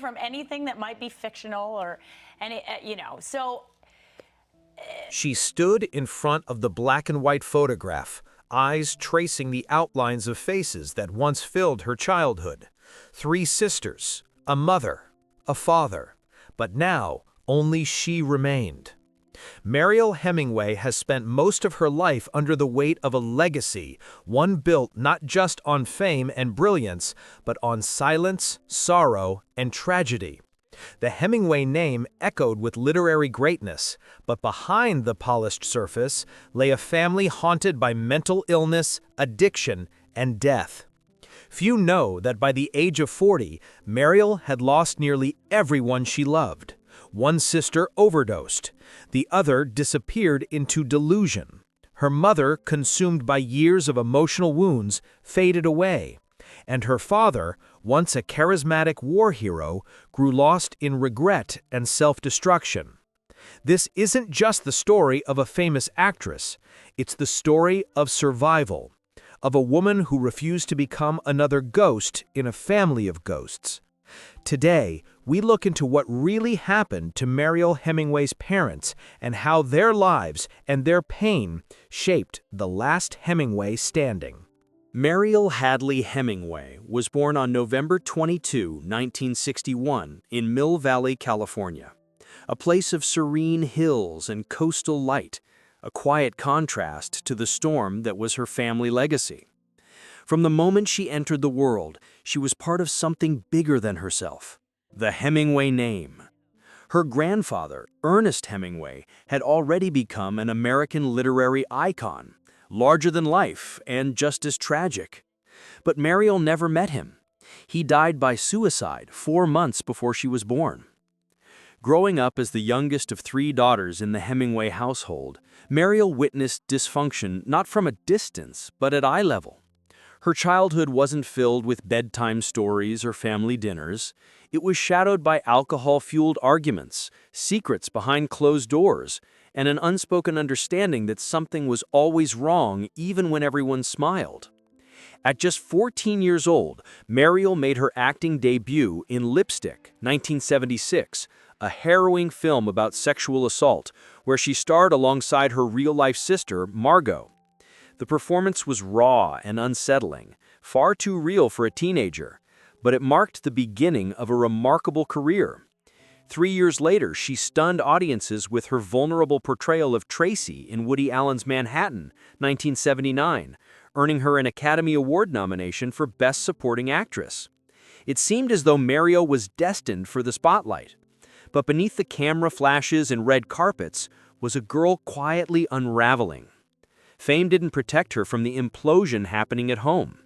from anything that might be fictional or any, so. She stood in front of the black and white photograph, eyes tracing the outlines of faces that once filled her childhood. 3 sisters, a mother, a father, but now only she remained. Mariel Hemingway has spent most of her life under the weight of a legacy, one built not just on fame and brilliance, but on silence, sorrow, and tragedy. The Hemingway name echoed with literary greatness, but behind the polished surface lay a family haunted by mental illness, addiction, and death. Few know that by the age of 40, Mariel had lost nearly everyone she loved. One sister overdosed. The other disappeared into delusion. Her mother, consumed by years of emotional wounds, faded away. And her father, once a charismatic war hero, grew lost in regret and self-destruction. This isn't just the story of a famous actress. It's the story of survival, of a woman who refused to become another ghost in a family of ghosts. Today, we look into what really happened to Mariel Hemingway's parents and how their lives and their pain shaped the last Hemingway standing. Mariel Hadley Hemingway was born on November 22, 1961, in Mill Valley, California, a place of serene hills and coastal light, a quiet contrast to the storm that was her family legacy. From the moment she entered the world, she was part of something bigger than herself, the Hemingway name. Her grandfather, Ernest Hemingway, had already become an American literary icon, larger than life and just as tragic. But Mariel never met him. He died by suicide 4 months before she was born. Growing up as the youngest of 3 daughters in the Hemingway household, Mariel witnessed dysfunction not from a distance, but at eye level. Her childhood wasn't filled with bedtime stories or family dinners. It was shadowed by alcohol-fueled arguments, secrets behind closed doors, and an unspoken understanding that something was always wrong even when everyone smiled. At just 14 years old, Mariel made her acting debut in Lipstick, 1976, a harrowing film about sexual assault, where she starred alongside her real-life sister, Margot. The performance was raw and unsettling, far too real for a teenager, but it marked the beginning of a remarkable career. 3 years later, she stunned audiences with her vulnerable portrayal of Tracy in Woody Allen's Manhattan, 1979, earning her an Academy Award nomination for Best Supporting Actress. It seemed as though Mariel was destined for the spotlight. But beneath the camera flashes and red carpets was a girl quietly unraveling. Fame didn't protect her from the implosion happening at home.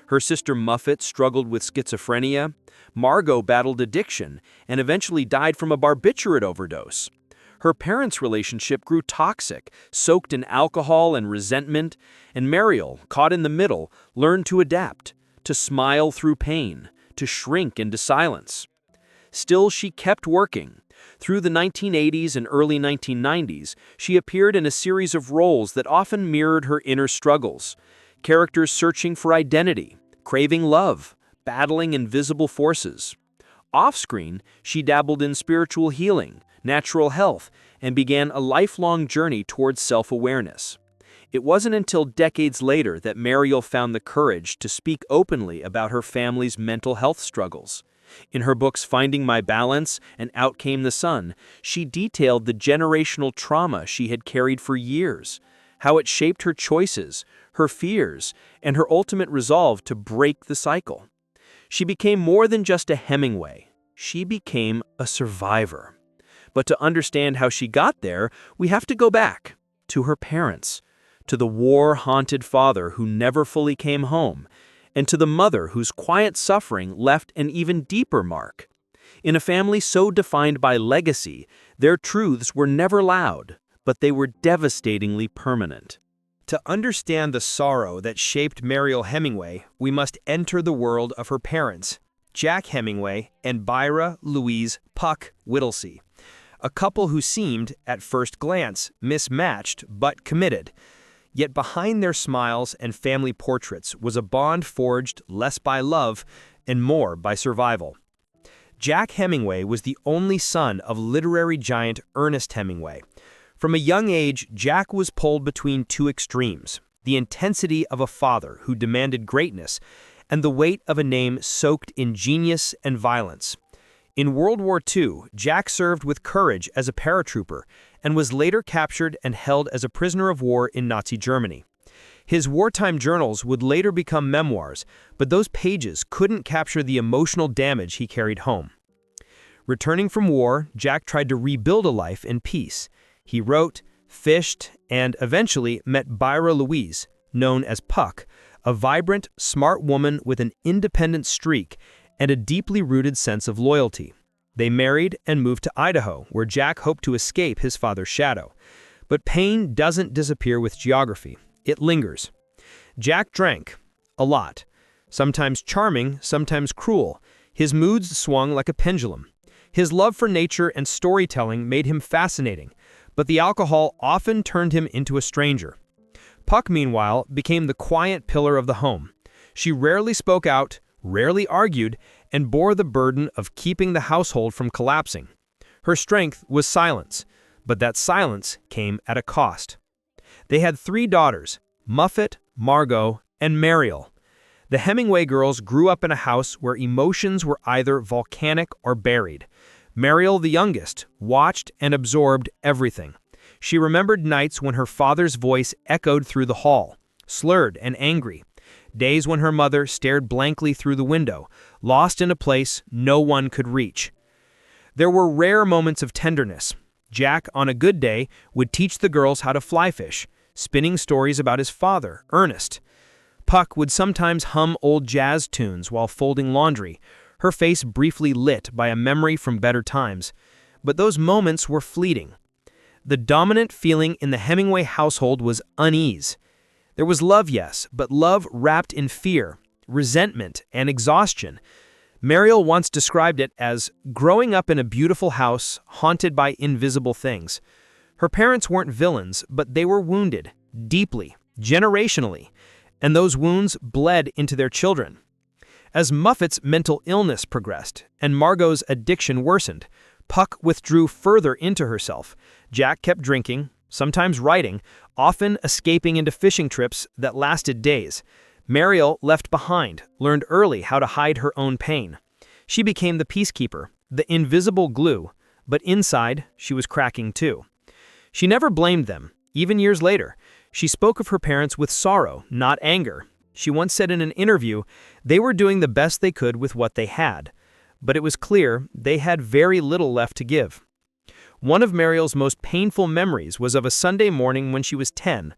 Her sister Muffet struggled with schizophrenia, Margot battled addiction, and eventually died from a barbiturate overdose. Her parents' relationship grew toxic, soaked in alcohol and resentment, and Mariel, caught in the middle, learned to adapt, to smile through pain, to shrink into silence. Still, she kept working. Through the 1980s and early 1990s, she appeared in a series of roles that often mirrored her inner struggles. Characters searching for identity, craving love, battling invisible forces. Off-screen, she dabbled in spiritual healing, natural health, and began a lifelong journey towards self-awareness. It wasn't until decades later that Mariel found the courage to speak openly about her family's mental health struggles. In her books Finding My Balance and Out Came the Sun, she detailed the generational trauma she had carried for years, how it shaped her choices, her fears, and her ultimate resolve to break the cycle. She became more than just a Hemingway. She became a survivor. But to understand how she got there, we have to go back to her parents, to the war-haunted father who never fully came home, and to the mother whose quiet suffering left an even deeper mark. In a family so defined by legacy, their truths were never loud, but they were devastatingly permanent. To understand the sorrow that shaped Mariel Hemingway, we must enter the world of her parents, Jack Hemingway and Byra Louise "Puck" Whittlesey, a couple who seemed, at first glance, mismatched but committed. Yet behind their smiles and family portraits was a bond forged less by love and more by survival. Jack Hemingway was the only son of literary giant Ernest Hemingway. From a young age, Jack was pulled between two extremes: the intensity of a father who demanded greatness, and the weight of a name soaked in genius and violence. In World War II, Jack served with courage as a paratrooper and was later captured and held as a prisoner of war in Nazi Germany. His wartime journals would later become memoirs, but those pages couldn't capture the emotional damage he carried home. Returning from war, Jack tried to rebuild a life in peace. He wrote, fished, and eventually met Byra Louise, known as Puck, a vibrant, smart woman with an independent streak and a deeply rooted sense of loyalty. They married and moved to Idaho, where Jack hoped to escape his father's shadow. But pain doesn't disappear with geography. It lingers. Jack drank. A lot. Sometimes charming, sometimes cruel. His moods swung like a pendulum. His love for nature and storytelling made him fascinating, but the alcohol often turned him into a stranger. Puck, meanwhile, became the quiet pillar of the home. She rarely spoke out, rarely argued, and bore the burden of keeping the household from collapsing. Her strength was silence, but that silence came at a cost. They had 3 daughters, Muffet, Margot, and Mariel. The Hemingway girls grew up in a house where emotions were either volcanic or buried. Mariel, the youngest, watched and absorbed everything. She remembered nights when her father's voice echoed through the hall, slurred and angry. Days when her mother stared blankly through the window, lost in a place no one could reach. There were rare moments of tenderness. Jack, on a good day, would teach the girls how to fly fish, spinning stories about his father, Ernest. Puck would sometimes hum old jazz tunes while folding laundry, her face briefly lit by a memory from better times. But those moments were fleeting. The dominant feeling in the Hemingway household was unease. There was love, yes, but love wrapped in fear, resentment, and exhaustion. Mariel once described it as growing up in a beautiful house haunted by invisible things. Her parents weren't villains, but they were wounded, deeply, generationally, and those wounds bled into their children. As Muffet's mental illness progressed and Margot's addiction worsened, Puck withdrew further into herself. Jack kept drinking, sometimes writing, often escaping into fishing trips that lasted days. Mariel left behind, learned early how to hide her own pain. She became the peacekeeper, the invisible glue, but inside, she was cracking too. She never blamed them, even years later. She spoke of her parents with sorrow, not anger. She once said in an interview, they were doing the best they could with what they had, but it was clear they had very little left to give. One of Mariel's most painful memories was of a Sunday morning when she was 10.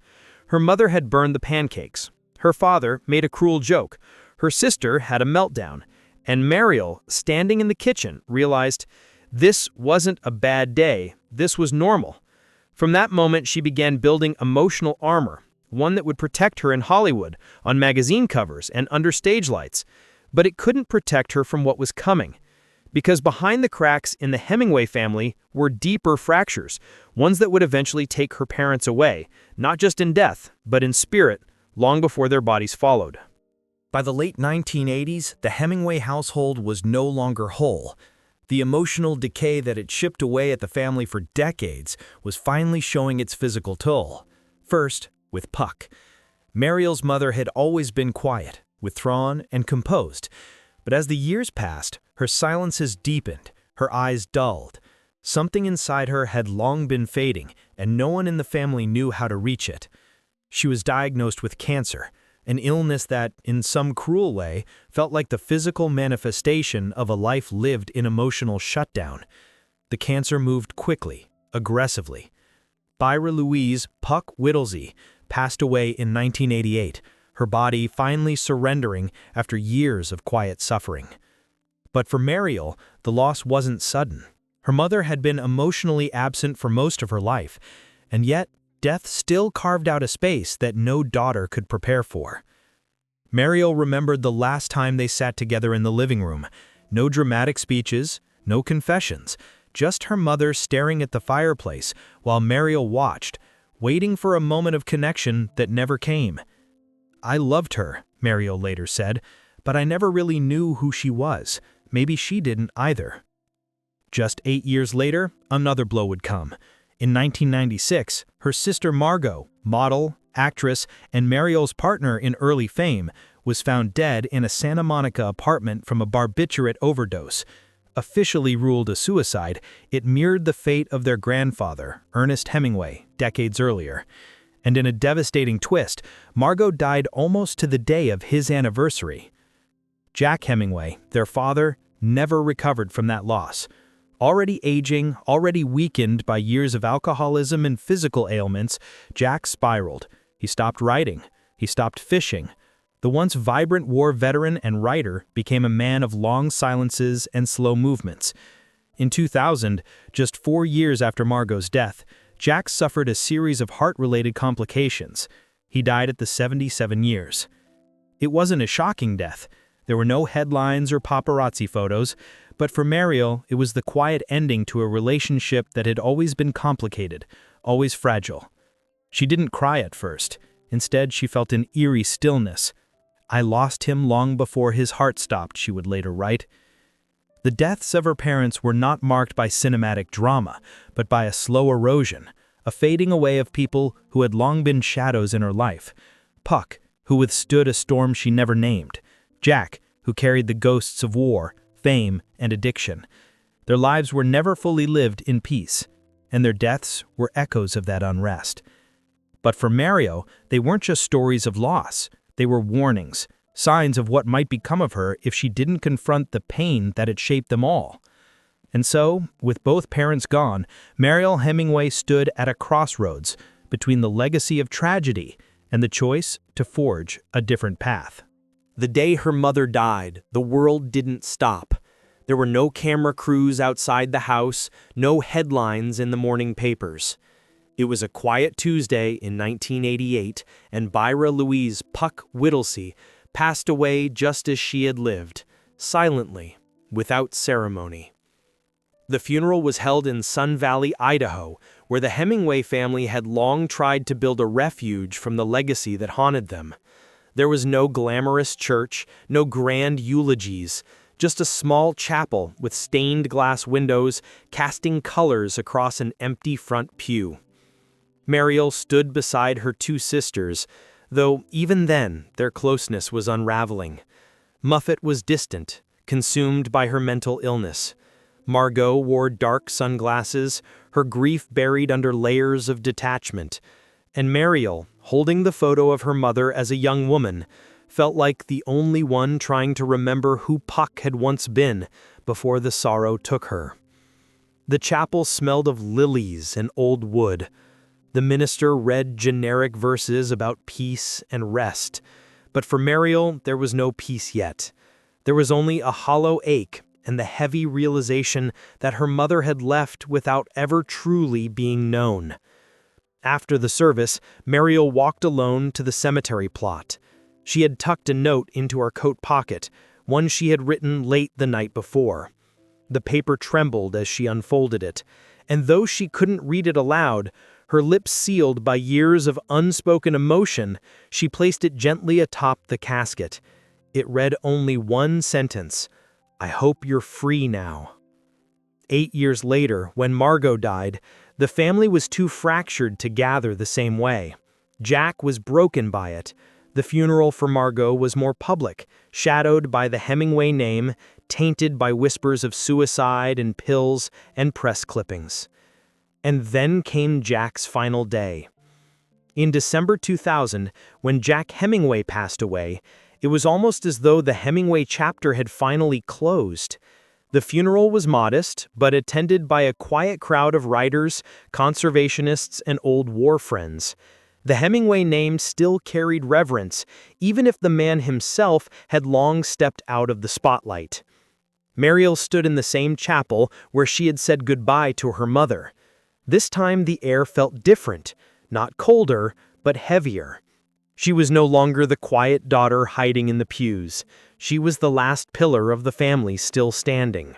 Her mother had burned the pancakes. Her father made a cruel joke. Her sister had a meltdown. And Mariel, standing in the kitchen, realized this wasn't a bad day. This was normal. From that moment, she began building emotional armor, one that would protect her in Hollywood, on magazine covers and under stage lights. But it couldn't protect her from what was coming. Because behind the cracks in the Hemingway family were deeper fractures, ones that would eventually take her parents away, not just in death, but in spirit, long before their bodies followed. By the late 1980s, the Hemingway household was no longer whole. The emotional decay that had chipped away at the family for decades was finally showing its physical toll. First, with Puck. Mariel's mother had always been quiet, withdrawn, and composed. But as the years passed, her silences deepened, her eyes dulled. Something inside her had long been fading, and no one in the family knew how to reach it. She was diagnosed with cancer, an illness that, in some cruel way, felt like the physical manifestation of a life lived in emotional shutdown. The cancer moved quickly, aggressively. Byra Louise "Puck" Whittlesey passed away in 1988, her body finally surrendering after years of quiet suffering. But for Mariel, the loss wasn't sudden. Her mother had been emotionally absent for most of her life, and yet death still carved out a space that no daughter could prepare for. Mariel remembered the last time they sat together in the living room. No dramatic speeches, no confessions, just her mother staring at the fireplace while Mariel watched, waiting for a moment of connection that never came. "I loved her," Mariel later said, "but I never really knew who she was. maybe she didn't either. Just 8 years later, another blow would come. In 1996, her sister Margot, model, actress, and Mariel's partner in early fame, was found dead in a Santa Monica apartment from a barbiturate overdose. Officially ruled a suicide, it mirrored the fate of their grandfather, Ernest Hemingway, decades earlier. And in a devastating twist, Margot died almost to the day of his anniversary. Jack Hemingway, their father, never recovered from that loss. Already aging, already weakened by years of alcoholism and physical ailments, Jack spiraled. He stopped writing. He stopped fishing. The once vibrant war veteran and writer became a man of long silences and slow movements. In 2000, just 4 years after Margot's death, Jack suffered a series of heart-related complications. He died at the 77 years. It wasn't a shocking death. There were no headlines or paparazzi photos, but for Mariel, it was the quiet ending to a relationship that had always been complicated, always fragile. She didn't cry at first. Instead, she felt an eerie stillness. "I lost him long before his heart stopped," she would later write. The deaths of her parents were not marked by cinematic drama, but by a slow erosion, a fading away of people who had long been shadows in her life. Puck, who withstood a storm she never named. Jack, who carried the ghosts of war, fame, and addiction. Their lives were never fully lived in peace, and their deaths were echoes of that unrest. But for Mariel, they weren't just stories of loss. They were warnings, signs of what might become of her if she didn't confront the pain that had shaped them all. And so, with both parents gone, Mariel Hemingway stood at a crossroads between the legacy of tragedy and the choice to forge a different path. The day her mother died, the world didn't stop. There were no camera crews outside the house, no headlines in the morning papers. It was a quiet Tuesday in 1988, and Byra Louise "Puck" Whittlesey passed away just as she had lived, silently, without ceremony. The funeral was held in Sun Valley, Idaho, where the Hemingway family had long tried to build a refuge from the legacy that haunted them. There was no glamorous church, no grand eulogies, just a small chapel with stained glass windows casting colors across an empty front pew. Mariel stood beside her two sisters, though even then their closeness was unraveling. Muffet was distant, consumed by her mental illness. Margot wore dark sunglasses, her grief buried under layers of detachment. And Mariel, holding the photo of her mother as a young woman, felt like the only one trying to remember who Puck had once been before the sorrow took her. The chapel smelled of lilies and old wood. The minister read generic verses about peace and rest, but for Mariel there was no peace yet. There was only a hollow ache and the heavy realization that her mother had left without ever truly being known. After the service, Mariel walked alone to the cemetery plot. She had tucked a note into her coat pocket, one she had written late the night before. The paper trembled as she unfolded it, and though she couldn't read it aloud, her lips sealed by years of unspoken emotion, she placed it gently atop the casket. It read only one sentence: "I hope you're free now." 8 years later, when Margot died, the family was too fractured to gather the same way. Jack was broken by it. The funeral for Margot was more public, shadowed by the Hemingway name, tainted by whispers of suicide and pills and press clippings. And then came Jack's final day. In December 2000, when Jack Hemingway passed away, it was almost as though the Hemingway chapter had finally closed. The funeral was modest, but attended by a quiet crowd of writers, conservationists, and old war friends. The Hemingway name still carried reverence, even if the man himself had long stepped out of the spotlight. Mariel stood in the same chapel where she had said goodbye to her mother. This time the air felt different, not colder, but heavier. She was no longer the quiet daughter hiding in the pews. She was the last pillar of the family still standing.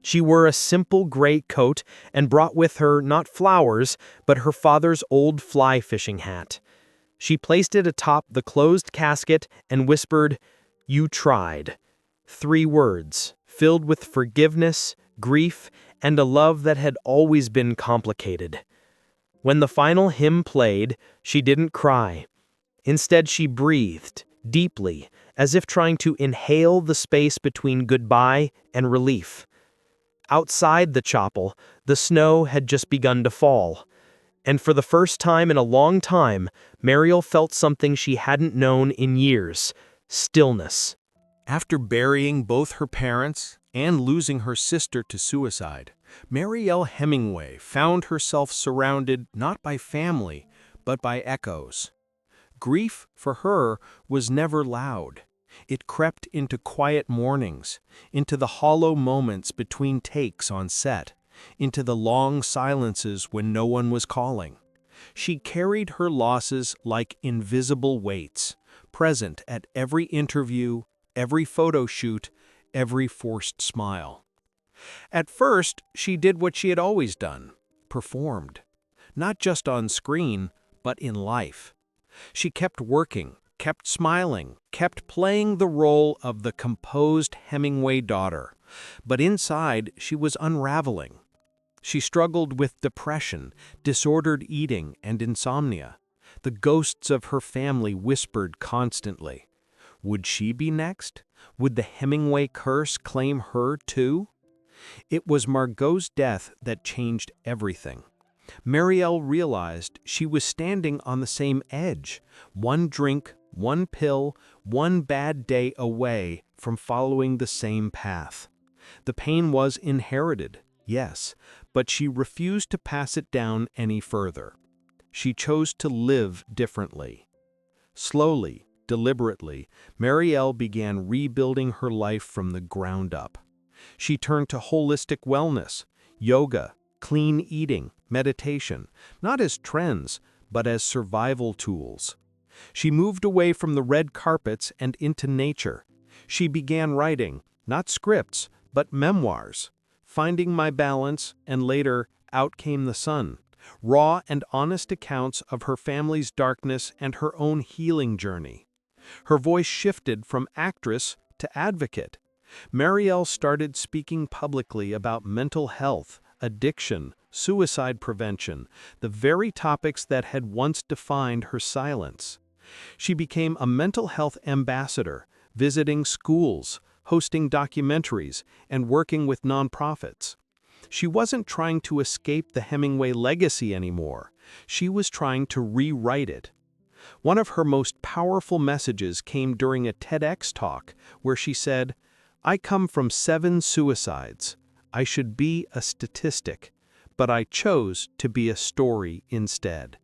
She wore a simple gray coat and brought with her not flowers, but her father's old fly fishing hat. She placed it atop the closed casket and whispered, "You tried." 3 words, filled with forgiveness, grief, and a love that had always been complicated. When the final hymn played, she didn't cry. Instead, she breathed, deeply, as if trying to inhale the space between goodbye and relief. Outside the chapel, the snow had just begun to fall, and for the first time in a long time, Mariel felt something she hadn't known in years: stillness. After burying both her parents and losing her sister to suicide, Mariel Hemingway found herself surrounded not by family, but by echoes. Grief, for her, was never loud. It crept into quiet mornings, into the hollow moments between takes on set, into the long silences when no one was calling. She carried her losses like invisible weights, present at every interview, every photo shoot, every forced smile. At first, she did what she had always done: performed. Not just on screen, but in life. She kept working, kept smiling, kept playing the role of the composed Hemingway daughter. But inside, she was unraveling. She struggled with depression, disordered eating, and insomnia. The ghosts of her family whispered constantly. Would she be next? Would the Hemingway curse claim her too? It was Margot's death that changed everything. Mariel realized she was standing on the same edge, one drink, one pill, one bad day away from following the same path. The pain was inherited, yes, but she refused to pass it down any further. She chose to live differently. Slowly, deliberately, Mariel began rebuilding her life from the ground up. She turned to holistic wellness, yoga, clean eating, meditation, not as trends, but as survival tools. She moved away from the red carpets and into nature. She began writing, not scripts, but memoirs. Finding My Balance, and later, Out Came the Sun. Raw and honest accounts of her family's darkness and her own healing journey. Her voice shifted from actress to advocate. Mariel started speaking publicly about mental health, addiction, suicide prevention, the very topics that had once defined her silence. She became a mental health ambassador, visiting schools, hosting documentaries, and working with nonprofits. She wasn't trying to escape the Hemingway legacy anymore. She was trying to rewrite it. One of her most powerful messages came during a TEDx talk where she said, "I come from 7 suicides. I should be a statistic, but I chose to be a story instead."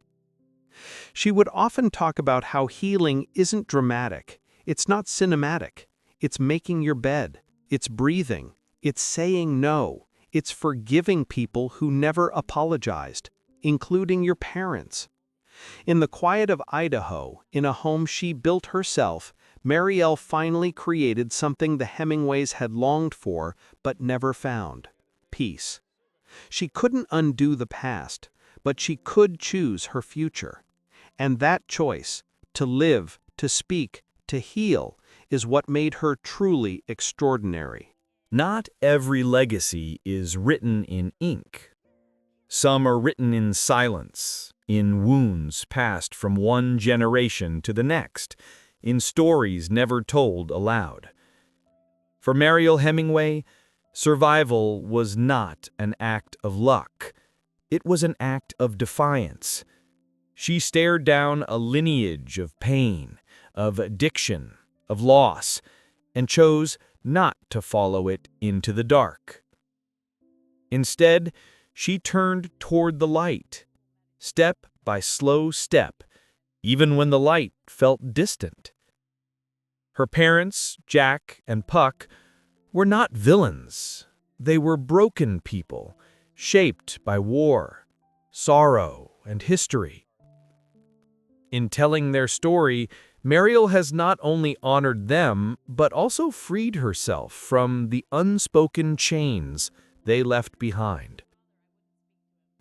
She would often talk about how healing isn't dramatic, it's not cinematic, it's making your bed, it's breathing, it's saying no, it's forgiving people who never apologized, including your parents. In the quiet of Idaho, in a home she built herself, Mariel finally created something the Hemingways had longed for but never found: peace. She couldn't undo the past, but she could choose her future. And that choice, to live, to speak, to heal, is what made her truly extraordinary. Not every legacy is written in ink. Some are written in silence, in wounds passed from one generation to the next, in stories never told aloud. For Mariel Hemingway, survival was not an act of luck. It was an act of defiance. She stared down a lineage of pain, of addiction, of loss, and chose not to follow it into the dark. Instead, she turned toward the light, step by slow step, even when the light felt distant. Her parents, Jack and Puck, were not villains. They were broken people, shaped by war, sorrow, and history. In telling their story, Mariel has not only honored them, but also freed herself from the unspoken chains they left behind.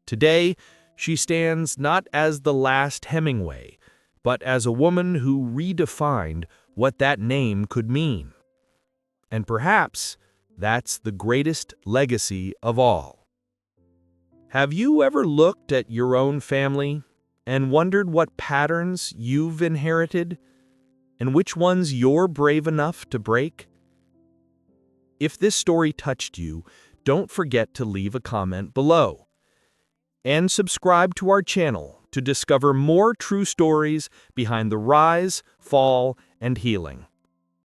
Today, she stands not as the last Hemingway, but as a woman who redefined what that name could mean. And perhaps That's the greatest legacy of all. Have you ever looked at your own family and wondered what patterns you've inherited and which ones you're brave enough to break? If this story touched you, don't forget to leave a comment below. And subscribe to our channel to discover more true stories behind the rise, fall, and healing.